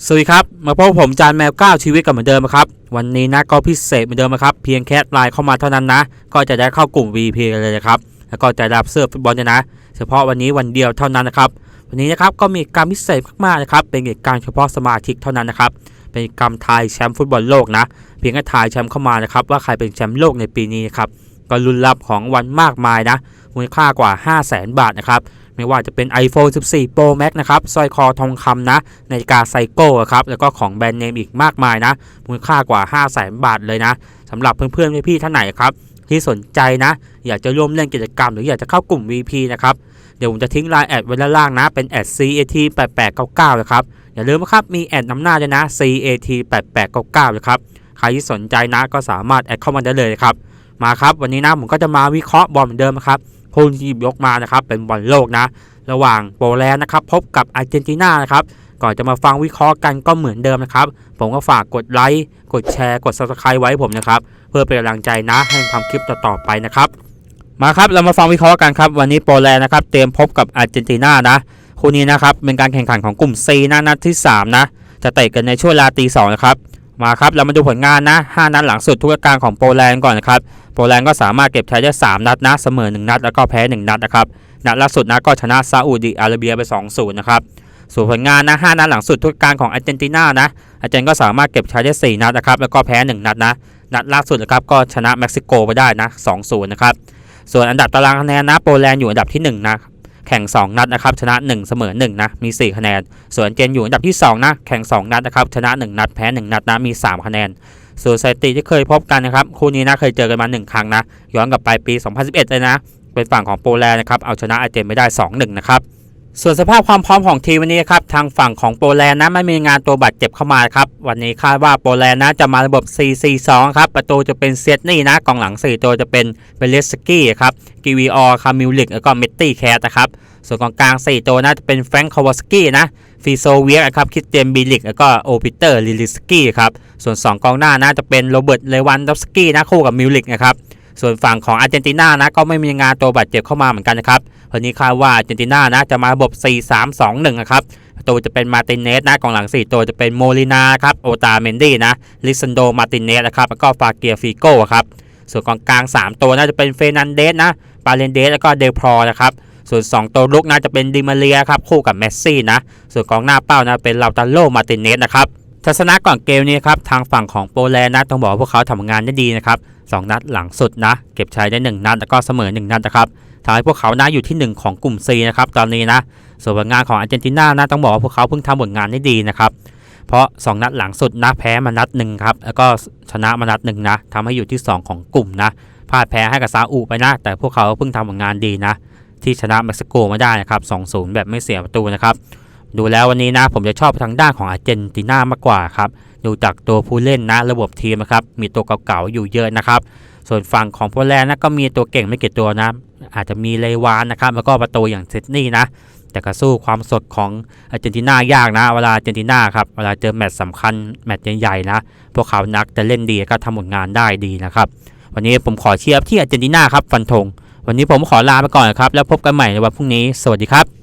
สวัสดีครับมาพบผมจานแมว9ชีวิตกันเหมือนเดิมครับวันนี้นะก็พิเศษเหมือนเดิมครับเพียงแค่ไลน์เข้ามาเท่านั้นนะก็จะได้เข้ากลุ่ม VP กันเลยนะครับแล้วก็จะรับเสื้อฟุตบอลนะเฉพาะวันนี้วันเดียวเท่านั้นนะครับวันนี้นะครับก็มีการพิเศษมากๆนะครับเป็นกิจกรรมเฉพาะสมาชิกเท่านั้นนะครับเป็นกิจกรรมทายแชมป์ฟุตบอลโลกนะเพียงแค่ทายแชมป์เข้ามานะครับว่าใครเป็นแชมป์โลกในปีนี้ครับก็ลุ้นรับของวันมากมายนะมูลค่ากว่า 500,000 บาทนะครับไม่ว่าจะเป็น iPhone 14 Pro Max นะครับสร้อยคอทองคำนะนาฬิกาไซโก้ครับแล้วก็ของแบรนด์เนมอีกมากมายนะมูลค่ากว่า 500,000 บาทเลยนะสำหรับเพื่อนๆพี่ๆท่านไหนครับที่สนใจนะอยากจะร่วมเล่นกิจกรรมหรืออยากจะเข้ากลุ่ม VP นะครับเดี๋ยวผมจะทิ้งไลน์แอดไว้ด้านล่างนะเป็นแอด CAT8899 นะครับอย่าลืมนะครับมีแอดนำหน้าด้วยนะ CAT8899 นะครับใครที่สนใจนะก็สามารถแอดเข้ามาได้เลยครับมาครับวันนี้นะผมก็จะมาวิเคราะห์บอลเหมือนเดิมครับผู้ที่ยกมานะครับเป็นบอลโลกนะระหว่างโปแลนด์นะครับพบกับอาร์เจนตินานะครับก่อนจะมาฟังวิเคราะห์กันก็เหมือนเดิมนะครับผมก็ฝากกดไลค์กดแชร์กด Subscribe ไว้ผมนะครับเพื่อเป็นกำลังใจนะให้ทำคลิปต่อๆไปนะครับมาครับเรามาฟังวิเคราะห์กันครับวันนี้โปแลนด์นะครับเตรียมพบกับอาร์เจนตินานะคู่นี้นะครับเป็นการแข่งขันของกลุ่ม C นะนัดที่3นะจะเตะกันในช่วงเวลาตี 2นะครับมาครับเรามาดูผลงานนะ5นัดหลังสุดทุกการของโปแลนด์ก่อนนะครับโปแลนด์ก็สามารถเก็บชัยได้3นัดนะเสมอ1นัดแล้วก็แพ้1นัดนะครับนัดล่าสุดนะก็ชนะซาอุดิอาระเบียไป 2-0 นะครับส่วนผลงานนะ5นัดหลังสุดทุกการของอาร์เจนตินานะอาร์เจนก็สามารถเก็บชัยได้4นัดนะครับแล้วก็แพ้1นัดนะนัดล่าสุดนะครับก็ชนะเม็กซิโกไปได้นะ 2-0 นะครับส่วนอันดับตารางคะแนนนะโปแลนด์อยู่อันดับที่1นะแข่ง2นัดนะครับชนะ1เสมอ1นะมี4คะแนนส่วนอาร์เจนอยู่อันดับที่2นะแข่ง2นัดนะครับชนะ1นัดแพ้1นัดนะมี3คะแนนส่วนสถิติที่เคยพบกันนะครับคู่นี้นะเคยเจอกันมา1ครั้งนะย้อนกลับไปปี 2011 เลยนะเป็นฝั่งของโปแลนด์นะครับเอาชนะอาร์เจนไปได้ 2-1 นะครับส่วนสภาพความพร้อมของทีมวันนี้ครับทางฝั่งของโปแลนด์นะไม่มีงานตัวบาดเจ็บเข้ามาครับวันนี้คาดว่าโปแลนด์นะจะมาระบบ 4-4-2 ครับประตูจะเป็นเซตนี่นะกองหลัง4ตัวจะเป็นเบเลสกี้ครับกิวีออร์คามิลลิกแล้วก็เมตตี้แคสนะครับส่วนกองกลาง4ตัวนะจะเป็นแฟรงค์คาวาสกี้นะฟีโซเวียครับคริสเตียนบิลิกแล้วก็โอปิเตอร์ลิลิสกี้ครับส่วน2กองหน้านะจะเป็นโรเบิร์ตเลวันดอฟสกี้นะคู่กับมิลลิกนะครับส่วนฝั่งของอาร์เจนตินานะก็ไม่มีงานตัวบาดเจ็บเข้ามาเหมือนกันนะครับวันนี้คาดว่าอาร์เจนตินานะจะมาระบบ 4-3-2-1 นะครับประตูจะเป็นมาตินเนสนะกองหลัง4ตัวจะเป็นโมลินาครับโอตาเมนดี้นะลิซันโดมาตินเนสนะครับแล้วก็ฟาเกียฟิโก้ครับส่วนกองกลาง3ตัวน่าจะเป็นเฟนันเดสนะปาเลนเดสแล้วก็เดลพรอนะครับส่วน2ตัวลุกน่าจะเป็นดิมาเรียครับคู่กับเมสซี่นะส่วนกองหน้าเป้านะเป็นลาวตาโลมาตินเนสนะครับทัศนะก่อนเกมนี้ครับทางฝั่งของโปแลนด์นะต้องบอกว่าพวกเขาทำงานได้ดีนะครับ2นัดหลังสุดนะเก็บชัยได้1นัดแล้วก็เสมอ1นัดนะครับทำให้พวกเขานะอยู่ที่1ของกลุ่ม C นะครับตอนนี้นะส่วนผลงานของอาร์เจนตินานะต้องบอกว่าพวกเขาเพิ่งทำผลงานได้ดีนะครับเพราะ2นัดหลังสุดนะแพ้มานัด1ครับแล้วก็ชนะมานัด1นะทำให้อยู่ที่2ของกลุ่มนะพลาดแพ้ให้กับซาอุไปนะแต่พวกเขาเพิ่งทำผลงานดีนะที่ชนะเม็กซิโกมาได้นะครับ 2-0 แบบไม่เสียประตูนะครับดูแล้ววันนี้นะผมจะชอบทางด้านของอาร์เจนตินามากกว่าครับดูจากตัวผู้เล่นนะระบบทีมนะครับมีตัวเก่าๆอยู่เยอะนะครับส่วนฝั่งของโปแลนด์นะก็มีตัวเก่งไม่กี่ตัวนะอาจจะมีเลวานนะครับแล้วก็ประตูอย่างเซตนี่นะแต่ก็สู้ความสดของอาร์เจนตินายากนะเวลาอาร์เจนตินาครับเวลาเจอแมตช์สำคัญแมตช์ใหญ่ๆนะพวกเขานักจะเล่นดีก็ทำผลงานได้ดีนะครับวันนี้ผมขอเชียร์ที่อาร์เจนตินาครับฟันธงวันนี้ผมขอลาไปก่อนครับแล้วพบกันใหม่ในวันพรุ่งนี้สวัสดีครับ